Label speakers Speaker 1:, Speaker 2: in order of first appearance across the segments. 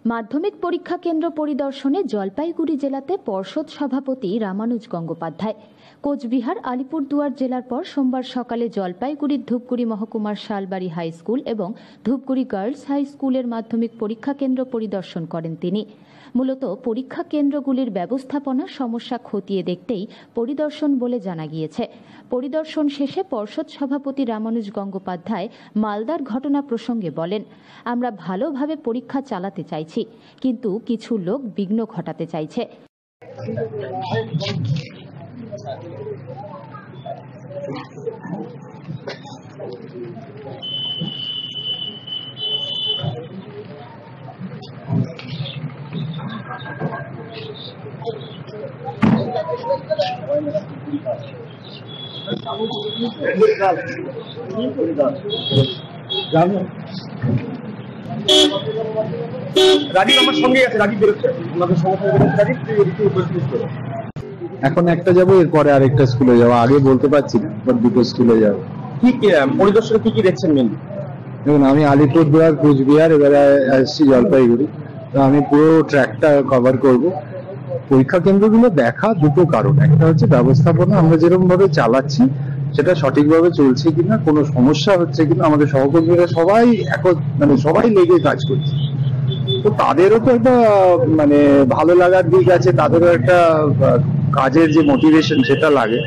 Speaker 1: মাধ্যমিক পরীক্ষা কেন্দ্র পরিদর্শনে জলপাইগুড়ি জেলাতে পর্ষদ সভাপতি রামানুজ গঙ্গোপাধ্যায়। কোচবিহার আলিপুরদুয়ার জেলার পর সোমবার সকালে জলপাইগুড়ির ধূপগুড়ি মহকুমার শালবাড়ি হাই স্কুল এবং ধূপগুড়ি গার্লস হাই স্কুলের মাধ্যমিক পরীক্ষা কেন্দ্র পরিদর্শন করেন তিনি। মূলত পরীক্ষা কেন্দ্রগুলির ব্যবস্থাপনা সমস্যা খতিয়ে দেখতেই পরিদর্শন বলে জানা গিয়েছে। পরিদর্শন শেষে পর্ষদ সভাপতি রামানুজ গঙ্গোপাধ্যায় মালদার ঘটনা প্রসঙ্গে বলেন, আমরা ভালোভাবে পরীক্ষা চালাতে চাইছি, কিন্তু কিছু লোক বিঘ্ন ঘটাতে চাইছে।
Speaker 2: রাজীব আমার সঙ্গে আছে, রাজীব বেরোচ্ছে, ওনাদের সমস্যা রাজীব একটু উপস্থিত করো।
Speaker 3: এখন একটা যাবো, এরপরে আরেকটা স্কুলে যাবো, আগে বলতে পারছি না, বাট দুটো স্কুলে যাবো।
Speaker 2: কি পরিদর্শনে কি দেখছেন মেনলি?
Speaker 3: দেখুন, আমি আলিপুরদুয়ার, কোচবিহার, এবারে আসছি জলপাইগুড়ি, তো আমি পুরো ট্র্যাকটা কভার করব। পরীক্ষা কেন্দ্রগুলো দেখা দুটো কারণ, একটা হচ্ছে ব্যবস্থাপনা, আমরা যেরকম ভাবে চালাচ্ছি সেটা সঠিকভাবে চলছে কিনা, কোনো সমস্যা হচ্ছে কিনা, আমাদের সহকর্মীরা সবাই সবাই লেগে কাজ করছে, তো তাদেরও তো একটা ভালো লাগার দিক আছে, তাদেরও একটা কাজের যে মোটিভেশন সেটা লাগে।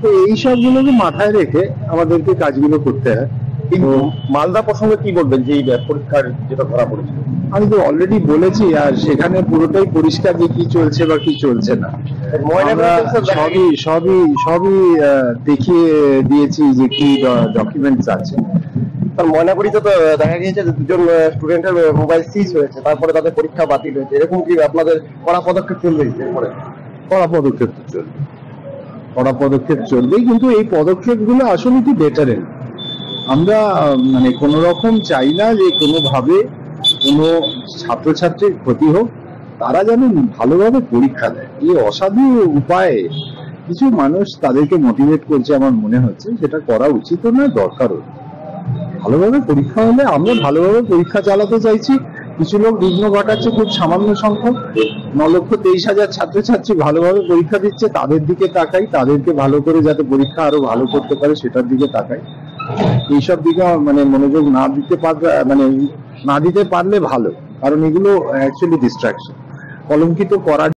Speaker 3: তো এই সবগুলোকে মাথায় রেখে আমাদেরকে কাজগুলো করতে হয়।
Speaker 2: কিন্তু মালদা প্রসঙ্গে কি বলবেন, যে পরীক্ষার যেটা ধরা পড়েছিল?
Speaker 3: আমি তো অলরেডি বলেছি, আর সেখানে পুরোটাই পরিষ্কার যে কি চলছে বা কি চলছে না, সবই দেখিয়ে দিয়েছি যে কি ডকুমেন্টস আছে।
Speaker 2: ময়নাগুড়িতে তো দেখা গিয়েছে যে দুজন স্টুডেন্টের মোবাইল সিজ হয়েছে, তারপরে তাদের পরীক্ষা বাতিল হয়েছে, এরকম কি আপনাদের কড়া পদক্ষেপ চলবে?
Speaker 3: কড়া পদক্ষেপ তো চলবে, কড়া পদক্ষেপ চলবেই, কিন্তু এই পদক্ষেপগুলো আসলে কি ডেটারেন্ট। আমরা কোনো রকম চাই না যে কোনোভাবে কোনো ছাত্রছাত্রীর ক্ষতি হোক, তারা যেন ভালোভাবে পরীক্ষা দেয়। এই অসাধু উপায়ে কিছু মানুষ তাদেরকে মোটিভেট করছে, আমার মনে হচ্ছে সেটা করা উচিত নয়, দরকারও। ভালোভাবে পরীক্ষা হলে আমরা ভালোভাবে পরীক্ষা চালাতে চাইছি। কিছু লোক বিঘ্ন ঘটাচ্ছে, খুব সামান্য সংখ্যক 9,23,000 ছাত্রছাত্রী ভালোভাবে পরীক্ষা দিচ্ছে, তাদের দিকে তাকাই, তাদেরকে ভালো করে যাতে পরীক্ষা আরো ভালো করতে পারে সেটার দিকে তাকাই। এইসব দিকে মনোযোগ না দিতে পারলে ভালো, কারণ এগুলো অ্যাকচুয়ালি ডিস্ট্রাকশন। কলঙ্কিত করার